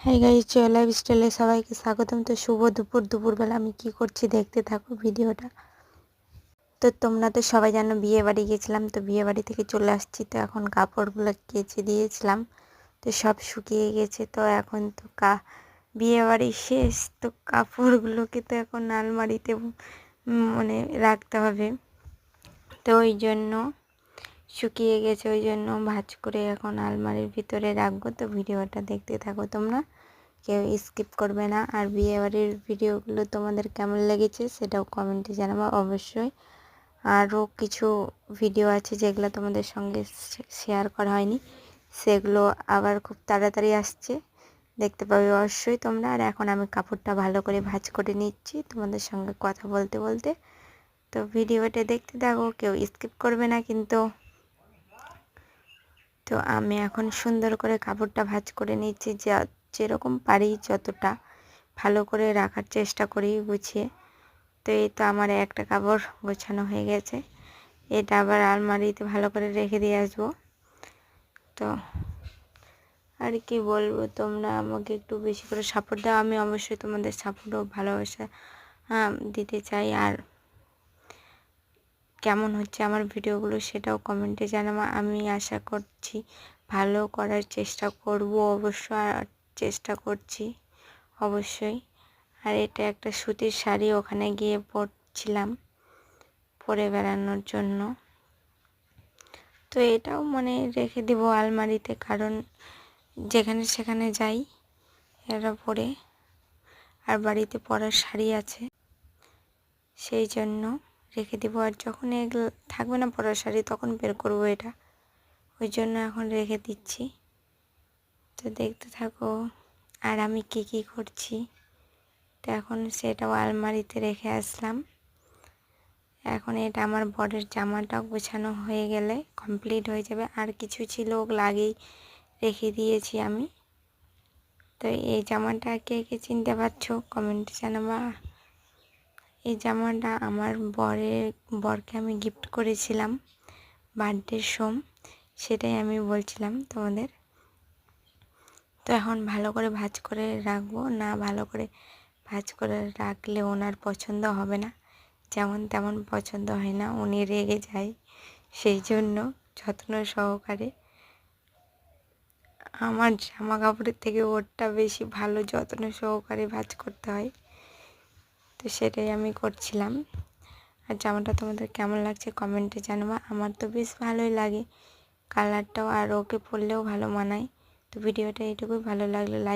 Hi guys, জয় life স্টাইলে সবাইকে স্বাগতম। তো শুভ দুপুরবেলা আমি কি করছি দেখতে থাকো ভিডিওটা। তো তোমরা তো সবাই জানো বিয়ে বাড়ি গেছিলাম, তো বিয়ে বাড়ি থেকে চলে আসছি। তো এখন কাপড়গুলো কেচে দিয়েছিলাম, তো সব শুকিয়ে গেছে। তো এখন তো বিয়ে বাড়ি শেষ, তো কাপড়গুলোকে তো এখন আলমারিতে মানে রাখতে হবে। তো ওই জন্য শুকিয়ে গেছে, ওই জন্য ভাঁজ করে এখন আলমারির ভিতরে রাখবো। তো ভিডিওটা দেখতে থাকো তোমরা, কেউ স্কিপ করবে না। আর বিয়েবাড়ির ভিডিওগুলো তোমাদের কেমন লেগেছে সেটাও কমেন্টে জানাবো অবশ্যই। আরও কিছু ভিডিও আছে যেগুলো তোমাদের সঙ্গে শেয়ার করা হয়নি, সেগুলো আবার খুব তাড়াতাড়ি আসছে, দেখতে পাবে অবশ্যই তোমরা। আর এখন আমি কাপড়টা ভালো করে ভাঁজ করে নিচ্ছি তোমাদের সঙ্গে কথা বলতে বলতে। তো ভিডিওটা দেখতে থাকো, কেউ স্কিপ করবে না কিন্তু। তো আমি এখন সুন্দর করে কাপড়টা ভাঁজ করে নিচ্ছি, যেরকম পারি যতটা ভালো করে রাখার চেষ্টা করি গুছিয়ে। তো এই তো আমার একটা কাপড় গোছানো হয়ে গেছে, এটা আবার আলমারিতে ভালো করে রেখে দিয়ে আসবো। তো আর কি বলবো, তোমরা আমাকে একটু বেশি করে সাপোর্ট দাও, আমি অবশ্যই তোমাদের সাপোর্ট ও ভালোবাসা দিতে চাই। আর কেমন হচ্ছে আমার ভিডিওগুলো সেটাও কমেন্টে জানাবো। আমি আশা করছি ভালো করার চেষ্টা করব, অবশ্যই চেষ্টা করছি অবশ্যই। আর এটা একটা সুতির শাড়ি, ওখানে গিয়ে পরছিলাম পরে বেড়ানোর জন্য। তো এটাও মানে রেখে দেবো আলমারিতে, কারণ যেখানে সেখানে যাই এটা পরে। আর বাড়িতে পরার শাড়ি আছে, সেই জন্য রেখে দেবো। আর যখন এগুলো থাকবে না পরার শাড়ি তখন বের করবো এটা, ওই জন্য এখন রেখে দিচ্ছি। তো দেখতে থাকো আর আমি কি করছি। তো এখন সেটাও আলমারিতে রেখে আসলাম। এখন এটা আমার বরের জামাটা গোছানো হয়ে গেলে কমপ্লিট হয়ে যাবে। আর কিছু ছিল ওগুলো আগেই রেখে দিয়েছি আমি। তো এই জামাটা কে কে চিনতে পারছো কমেন্টে জানাবা। এই জামাটা আমার বরকে আমি গিফট করেছিলাম বার্থডের সময়, সেটাই আমি বলছিলাম তোমাদের। তো এখন ভালো করে ভাঁজ করে রাখবো, না ভালো করে ভাঁজ করে রাখলে ওনার পছন্দ হবে না, যেমন তেমন পছন্দ হয় না, উনি রেগে যায়। সেই জন্য যত্ন সহকারে, আমার জামা কাপড়ের থেকে ওরটা বেশি ভালো যত্ন সহকারে ভাঁজ করতে হয়। তো সেটাই আমি করছিলাম। আর জামাটা তোমাদের কেমন লাগছে কমেন্টে জানাবা। আমার তো বেশ ভালোই লাগে কালারটাও, আর ওকে পরলেও ভালো মানায়। তো ভিডিওটা এইটুকুই, ভালো লাগলে লাইক